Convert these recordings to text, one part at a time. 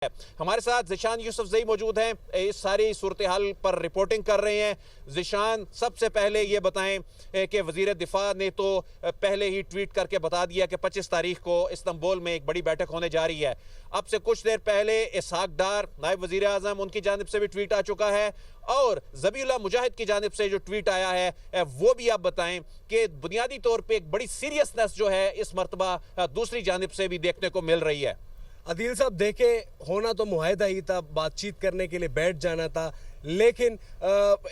हमारे साथ ज़िशान यूसुफजई मौजूद हैं, इस सारी सूरत हाल पर रिपोर्टिंग कर रहे हैं। ज़िशान, सबसे पहले ये बताएं कि वज़ीर दिफा ने तो पहले ही ट्वीट करके बता दिया कि 25 तारीख को इस्तांबुल में एक बड़ी बैठक होने जा रही है। अब से कुछ देर पहले इसहाक डार नायब वज़ीर आज़म, उनकी जानिब से भी ट्वीट आ चुका है और ज़बीउल्लाह मुजाहिद की जानिब से जो ट्वीट आया है वो भी आप बताएं कि बुनियादी तौर पर एक बड़ी सीरियसनेस जो है इस मरतबा दूसरी जानिब से भी देखने को मिल रही है। अदील साहब, देखे होना तो मुआहदा ही था, बातचीत करने के लिए बैठ जाना था, लेकिन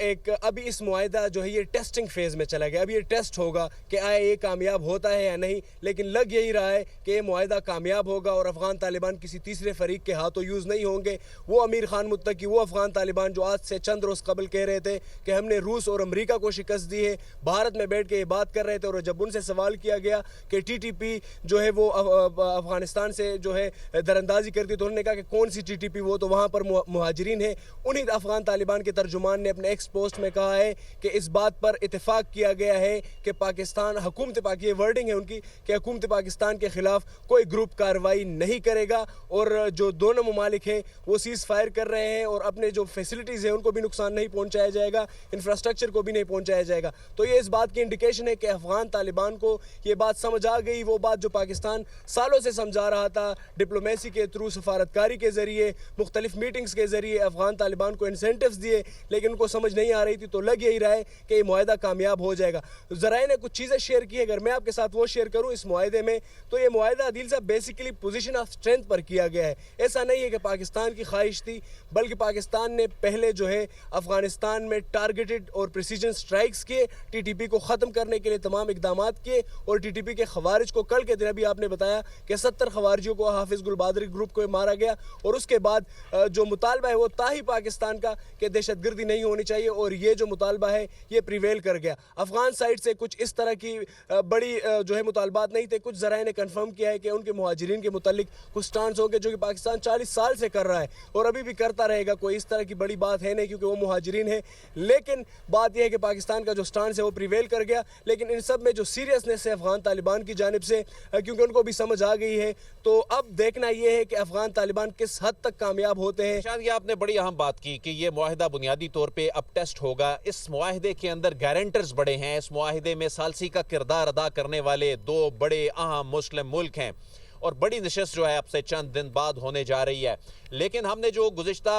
एक अभी इस मुआहदा जो है ये टेस्टिंग फेज़ में चला गया। अब ये टेस्ट होगा कि आया ये कामयाब होता है या नहीं, लेकिन लग यही रहा है कि ये मुआहदा कामयाब होगा और अफ़गान तालिबान किसी तीसरे फरीक के हाथों यूज़ नहीं होंगे। वो अमीर खान मुत्तकी, वो अफ़गान तालिबान जो आज से चंद रोज़ कबल कह रहे थे कि हमने रूस और अमरीका को शिकस्त दी है, भारत में बैठ के ये बात कर रहे थे और जब उनसे सवाल किया गया कि TTP जो है वो अफ़गानिस्तान से जो है दरअंदाजी करती, तो उन्होंने कहा कि कौन सी TTP, वो तो वहाँ पर मुहाजिरीन है। उन्हीं अफ़गान तालिबान के तर्जुमान ने अपने एक्स पोस्ट में कहा है कि इस बात पर इत्तेफाक किया गया है कि पाकिस्तान, हुकूमत पाक, ये वर्डिंग है उनकी कि हुकूमत पाकिस्तान के खिलाफ कोई ग्रुप कार्रवाई नहीं करेगा और जो दोनों ममालिक हैं वो सीज़ फायर कर रहे हैं और अपने जो फैसिलिटीज़ हैं उनको भी नुकसान नहीं पहुँचाया जाएगा, इंफ्रास्ट्रक्चर को भी नहीं पहुँचाया जाएगा। तो ये इस बात की इंडिकेशन है कि अफ़गान तालिबान को ये बात समझ आ गई, वो बात जो पाकिस्तान सालों से समझा रहा था, डिप्लोमेसी के थ्रू, सफारतकारी के ज़रिए, मुख्तलिफ मीटिंग्स के ज़रिए अफ़गान तालिबान को इंसेंटिव्स दिए, लेकिन उनको समझ नहीं आ रही थी। तो लग यही रहा है कि ये मुआहदा कामयाब हो जाएगा। ज़राए ने कुछ चीज़ें शेयर की है, अगर मैं आपके साथ वो शेयर करूँ इस मुआहदे में, तो ये मुआहदा अदील साहब बेसिकली पोजीशन ऑफ स्ट्रेंथ पर किया गया है। ऐसा नहीं है कि पाकिस्तान की ख्वाहिश थी, बल्कि पाकिस्तान ने पहले जो है अफ़गानिस्तान में टारगेटेड और प्रिसीजन स्ट्राइक्स किए, TTP को ख़त्म करने के लिए तमाम इकदाम किए और TTP के खवारिज को, कल के दिन अभी आपने बताया कि 70 खवारिजियों को, हाफिज़ गुलबादरी ग्रुप को मारा गया और उसके बाद जो मुतालबा है वो था ही पाकिस्तान का कि दहशतगर्दी नहीं होनी चाहिए और ये जो मुतालबा है ये प्रिवेल कर गया। अफ़गान साइड से कुछ इस तरह की बड़ी जो है मुतालबात नहीं थे। कुछ ज़राए ने कन्फर्म किया है कि उनके मुहाजिरीन के मुतल्लिक कुछ स्टांस होंगे जो कि पाकिस्तान 40 साल से कर रहा है और अभी भी करता रहेगा। कोई इस तरह की बड़ी बात है नहीं क्योंकि वो मुहाजिरीन है, लेकिन बात यह है कि पाकिस्तान का जो स्टांस है वो प्रिवेल कर गया। लेकिन इन सब में जो सीरियसनेस है अफ़गान तालिबान की जानिब से, क्योंकि उनको भी समझ आ गई है, तो अब देखना यह है कि अफ़गान तालिबान किस हद तक कामयाब होते हैं। शायद ये आपने बड़ी अहम बात की कि ये मुआहिदा बुनियादी तौर पे अब टेस्ट होगा। इस मुआहिदे के अंदर गारंटर्स बड़े हैं। इस मुआहिदे में सालसी का किरदार अदा करने वाले दो बड़े अहम मुस्लिम मुल्क हैं और बड़ी नशस्त जो है अब से चंद दिन बाद होने जा रही है। लेकिन हमने जो गुज़िश्ता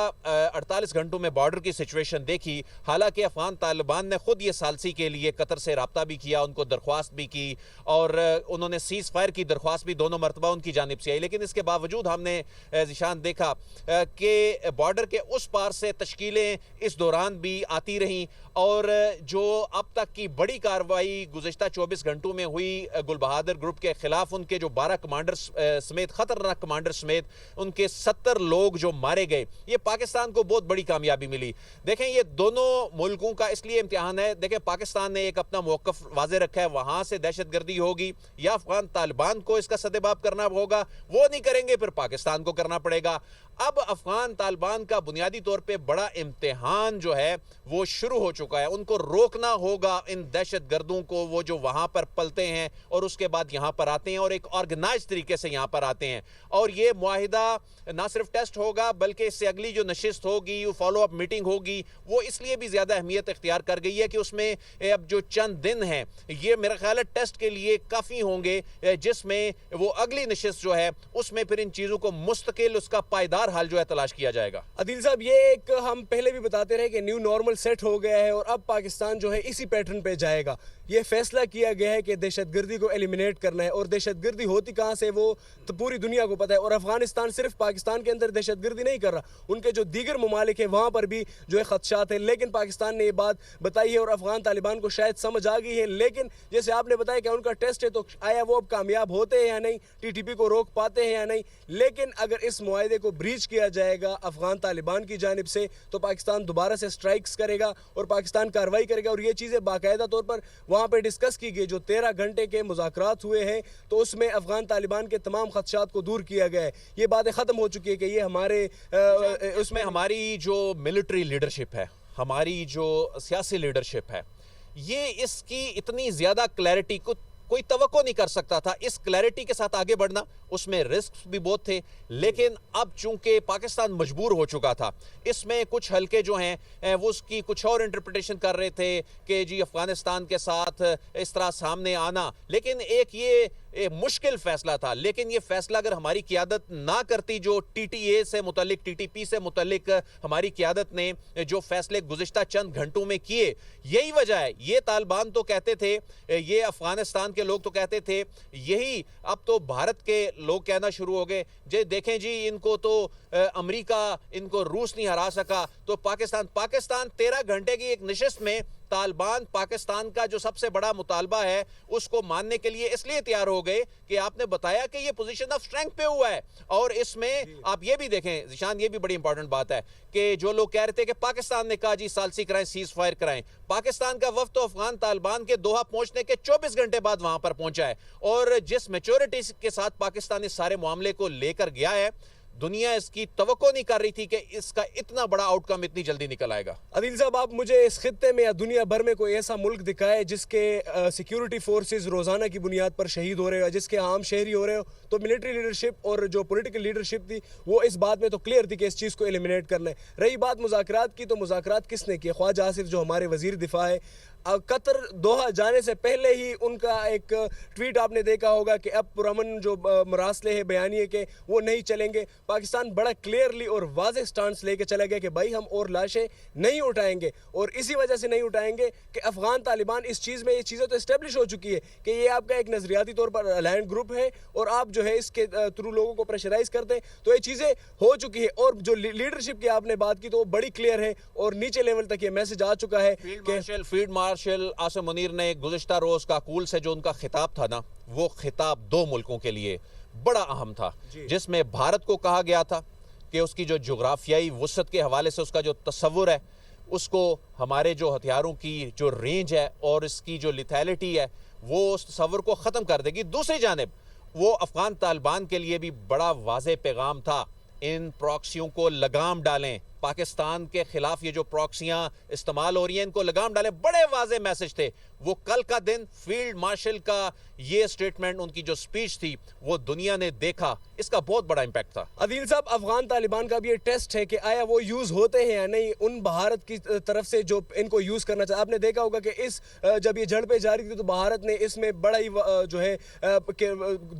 48 घंटों में बॉर्डर की सिचुएशन देखी, हालांकि अफ़गान तालिबान ने ख़ुद ये सालसी के लिए कतर से रब्ता भी किया, उनको दरख्वास्त भी की और उन्होंने सीज़ फायर की दरख्वास्त भी दोनों मरतबा उनकी जानिब से आई, लेकिन इसके बावजूद हमने ज़िशान देखा कि बॉर्डर के उस पार से तश्कीलें इस दौरान भी आती रहीं और जो अब तक की बड़ी कार्रवाई गुज़िश्ता 24 घंटों में हुई गुल बहादुर ग्रुप के ख़िलाफ़, उनके जो 12 कमांडर्स समेत, ख़तरनाक कमांडर समेत उनके 70 लोग जो मारे गए, ये पाकिस्तान को बहुत बड़ी कामयाबी मिली। देखें, ये दोनों मुल्कों का इसलिए इम्तिहान है। देखें, पाकिस्तान ने एक अपना मौक़िफ़ वाज़े रखा है, वहाँ से दहशतगर्दी होगी या अफ़गान तालिबान को इसका सदेबाब करना होगा, वो नहीं करेंगे फिर पाकिस्तान को करना पड़ेगा। अब अफ़गान तालिबान का बुनियादी तौर पर बड़ा इम्तिहान जो है वो शुरू हो चुका है। उनको रोकना होगा इन दहशतगर्दों को, वो जो वहाँ पर पलते हैं और उसके बाद यहाँ पर आते हैं और एक ऑर्गेनाइज तरीके से यहाँ पर आते हैं। और ये मुआहिदा ना सिर्फ टेस्ट होगा बल्कि इससे अगली जो नशिस्त होगी, वो फॉलो अप मीटिंग होगी, वो इसलिए भी ज़्यादा अहमियत इख्तियार कर गई है कि उसमें अब जो चंद दिन हैं ये मेरा ख्याल है टेस्ट के लिए काफ़ी होंगे, जिसमें वो अगली नशिस्त जो है उसमें फिर इन चीज़ों को मुस्तकिल, उसका पायदार हाल जो है तलाश किया जाएगा। अदील साहब, ये एक हम पहले भी बताते रहे कि न्यू नॉर्मल सेट हो गया है और अब पाकिस्तान जो है इसी पैटर्न पे जाएगा। ये फैसला किया गया है कि दहशतगर्दी को एलिमिनेट करना है और दहशतगर्दी होती कहाँ से वो तो पूरी दुनिया को पता है। और अफगानिस्तान सिर्फ पाकिस्तान के अंदर दहशतगर्दी नहीं कर रहा, उनके जो दीगर ममालिक हैं वहाँ पर भी जो है खदशात हैं। लेकिन पाकिस्तान ने ये बात बताई है और अफगान तालिबान को शायद समझ आ गई है। लेकिन जैसे आपने बताया कि उनका टेस्ट है, तो आया वो अब कामयाब होते हैं या नहीं, TTP को रोक पाते हैं या नहीं। लेकिन अगर इस मुआहदे को ब्रीच किया जाएगा अफगान तालिबान की जानिब से, तो पाकिस्तान दोबारा से स्ट्राइक्स करेगा और पाकिस्तान कार्रवाई करेगा। और ये चीज़ें बाकायदा तौर पर वहाँ पर डिस्कस की गई। जो 13 घंटे के मुज़ाकरात हुए हैं तो उसमें अफगान तालिबान के तमाम खदशात को दूर किया गया है। ये बातें ख़त्म हो चुकी है कि ये हमारे उसमें हमारी जो मिलिट्री लीडरशिप है, हमारी जो सियासी लीडरशिप है, ये इसकी इतनी ज़्यादा क्लैरिटी को कोई तवक्को नहीं कर सकता था। इस क्लैरिटी के साथ आगे बढ़ना, उसमें रिस्क भी बहुत थे, लेकिन अब चूंकि पाकिस्तान मजबूर हो चुका था, इसमें कुछ हल्के जो हैं वो उसकी कुछ और इंटरप्रिटेशन कर रहे थे कि जी अफगानिस्तान के साथ इस तरह सामने आना, लेकिन एक ये मुश्किल फैसला था। लेकिन ये फैसला अगर हमारी क़यादत ना करती, जो टीटीए से मुतल्लिक, टीटीपी से मुतल्लिक हमारी क़यादत ने जो फैसले गुज़िश्ता चंद घंटों में किए, यही वजह है। ये तालिबान तो कहते थे, ये अफगानिस्तान के लोग तो कहते थे, यही अब तो भारत के लोग कहना शुरू हो गए, जे देखें जी इनको तो अमेरिका, इनको रूस नहीं हरा सका, तो पाकिस्तान 13 घंटे की एक नशिस्त में तालिबान पाकिस्तान का जो सबसे बड़ा मुतालबा है उसको मानने के लिए इसलिए तैयार हो गए कि आपने बताया कि ये पोजीशन ऑफ स्ट्रेंथ पे हुआ है। और इसमें आप ये भी देखें जिशान, ये भी बड़ी इंपॉर्टेंट बात है कि जो लोग कह रहे थे कि पाकिस्तान ने कहा जी सालसी कराएं, सीज फायर कराएं, पाकिस्तान का वफ्द तो अफगान तालिबान के दोहा पहुंचने के 24 घंटे बाद वहां पर पहुंचा है। और जिस मैच्योरिटी के साथ पाकिस्तान इस सारे मामले को लेकर गया है, दुनिया इसकी तवक्को नहीं कर रही थी कि इसका इतना बड़ा आउटकम इतनी जल्दी निकल आएगा। अदील साहब, आप मुझे इस खित्ते में या दुनिया भर में कोई ऐसा मुल्क दिखाए जिसके सिक्योरिटी फोर्सेस रोजाना की बुनियाद पर शहीद हो रहे हो, जिसके आम शहरी हो रहे हो। तो मिलिट्री लीडरशिप और जो पॉलिटिकल लीडरशिप थी वो इस बात में तो क्लियर थी कि इस चीज़ को एलिमिनेट करना है। रही बात मुज़ाकरात की, तो मुज़ाकरात किसने किए? ख्वाजा आसिफ जो हमारे वजीर दिफा है, कतर दोहा जाने से पहले ही उनका एक ट्वीट आपने देखा होगा कि अब पुरअमन जो मरासले हैं बयानिए के वो नहीं चलेंगे। पाकिस्तान बड़ा क्लियरली और वाज़ेह स्टांस लेके चला गया कि भाई हम और लाशें नहीं उठाएंगे, और इसी वजह से नहीं उठाएंगे कि अफगान तालिबान इस चीज़ में, ये चीज़ें तो इस्टेब्लिश हो चुकी है कि ये आपका एक नज़रियाती तौर पर अलायंस ग्रुप है और आप जो है इसके थ्रू लोगों को प्रेशराइज करते हैं, तो ये चीज़ें हो चुकी है। और जो लीडरशिप की आपने बात की तो वो बड़ी क्लियर है और नीचे लेवल तक ये मैसेज आ चुका है कि फील्ड मार्शल आसिम मुनीर ने गुज़िश्ता रोज काकूल से जो उनका खिताब था ना, वो खिताब 2 मुल्कों के लिए बड़ा अहम था, जिसमें भारत को कहा गया था कि उसकी जो जोग्राफियाई वुसअत के हवाले से उसका जो तस्वुर है, उसको हमारे जो हथियारों की जो रेंज है और इसकी जो लिथैलिटी है, वो उस तस्वुर को ख़त्म कर देगी। दूसरी जानिब वो अफगान तालिबान के लिए भी बड़ा वाज़ेह पैगाम था, इन प्रॉक्सियों को लगाम डालें, पाकिस्तान के खिलाफ ये जो प्रॉक्सियां इस्तेमाल हो रही हैं इनको लगाम डालें। बड़े वाज़ेह मैसेज थे। वो कल का दिन फील्ड मार्शल का ये स्टेटमेंट, उनकी जो स्पीच थी, वो दुनिया ने देखा, इसका बहुत बड़ा इंपैक्ट था। अदील साहब, अफगान तालिबान का भी ये टेस्ट है कि आया वो यूज होते हैं या नहीं उन भारत की तरफ से जो इनको यूज करना चाहिए। आपने देखा होगा कि इस जब ये झड़पें जारी थी तो भारत ने इसमें बड़ा ही जो है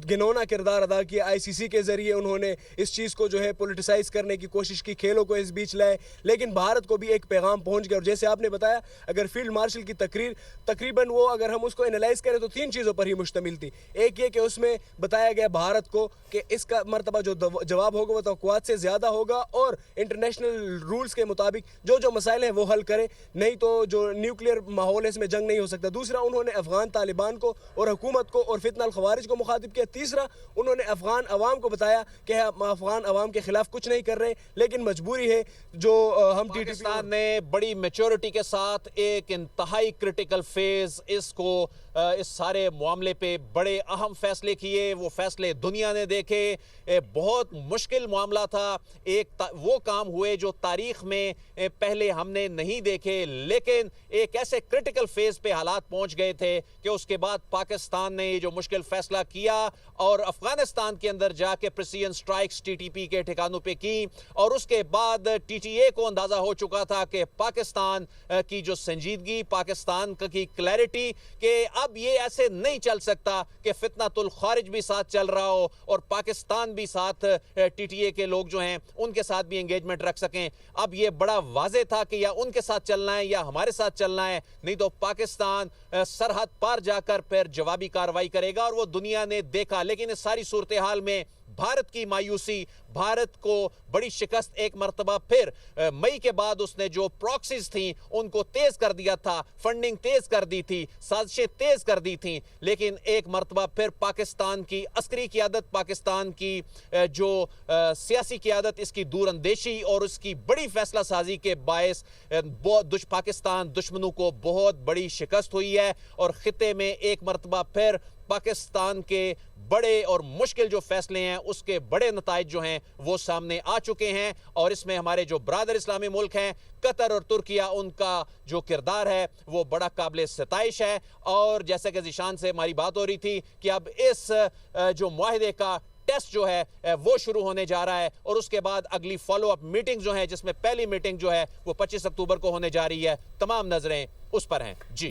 घिनौना किरदार अदा किया। आईसीसी के जरिए उन्होंने इस चीज़ को जो है पोलिटिसाइज करने की कोशिश की, खेलों को इस बीच लाए, लेकिन भारत को भी एक पैगाम पहुंच गया। और जैसे आपने बताया, अगर फील्ड मार्शल की तकरीर तकरीबन वो अगर हम उसको एनालाइज करें तो 3 चीज़ों पर ही मुश्तमिल थी। एक ये कि उसमें बताया गया भारत को कि इसका मर्तबा जो जवाब होगा वो तवक्कुआत से ज़्यादा होगा और इंटरनेशनल रूल्स के मुताबिक जो जो मसाइल हैं वो हल करें, नहीं तो जो न्यूक्लियर माहौल है इसमें जंग नहीं हो सकता। दूसरा, उन्होंने अफगान तालिबान को और हुकूमत को और फितना अल खवारिज को मुखातिब किया। तीसरा, उन्होंने अफगान अवाम को बताया कि हम अफगान अवाम के खिलाफ कुछ नहीं कर रहे, लेकिन मजबूरी है जो हम पाकिस्तान ने बड़ी मैच्योरिटी के साथ एक इंतहाई क्रिटिकल फेज इसको इस सारे मामले पे बड़े अहम फैसले किए। वो फैसले दुनिया ने देखे, बहुत मुश्किल मामला था, वो काम हुए जो तारीख में पहले हमने नहीं देखे, लेकिन एक ऐसे क्रिटिकल फेज पे हालात पहुंच गए थे कि उसके बाद पाकिस्तान ने ये जो मुश्किल फैसला किया और अफगानिस्तान के अंदर जाके प्रिसीजन स्ट्राइक्स टीटीपी के ठिकानों पे की, और उसके बाद टीटीए को अंदाजा हो चुका था कि पाकिस्तान की जो संजीदगी, पाकिस्तान की क्लैरिटी कि अब ये ऐसे नहीं चल सकता कि फितनातुल खारिज भी साथ चल रहा हो और पाकिस्तान भी साथ, टीटीए के लोग जो हैं उनके साथ भी एंगेजमेंट रख सकें। अब ये बड़ा वाज़ेह था कि या उनके साथ चलना है या हमारे साथ चलना है, नहीं तो पाकिस्तान सरहद पार जाकर फिर जवाबी कार्रवाई करेगा, और वो दुनिया ने देखा। लेकिन इस सारी सूरत हाल में भारत की मायूसी, भारत को बड़ी शिकस्त एक मरतबा फिर मई के बाद उसने जो प्रॉक्सीज थी उनको तेज कर दिया था, फंडिंग तेज कर दी थी, साजिशें तेज कर दी थी, लेकिन एक मरतबा फिर पाकिस्तान की अस्करी क़यादत, पाकिस्तान की जो सियासी क़यादत, इसकी दूरअंदेशी और उसकी बड़ी फैसला साजी के बायस पाकिस्तान दुश्मनों को बहुत बड़ी शिकस्त हुई है और खिते में एक मरतबा फिर पाकिस्तान के बड़े और मुश्किल जो फैसले हैं उसके बड़े नताइज जो हैं वो सामने आ चुके हैं। और इसमें हमारे जो ब्रादर इस्लामी मुल्क हैं कतर और तुर्किया, उनका जो किरदार है वो बड़ा काबिल सताइश है। और जैसे कि ज़ीशान से हमारी बात हो रही थी कि अब इस जो मुआहदे का टेस्ट जो है वो शुरू होने जा रहा है और उसके बाद अगली फॉलो अप मीटिंग जो है, जिसमें पहली मीटिंग जो है वो 25 अक्टूबर को होने जा रही है, तमाम नजरें उस पर हैं। जी।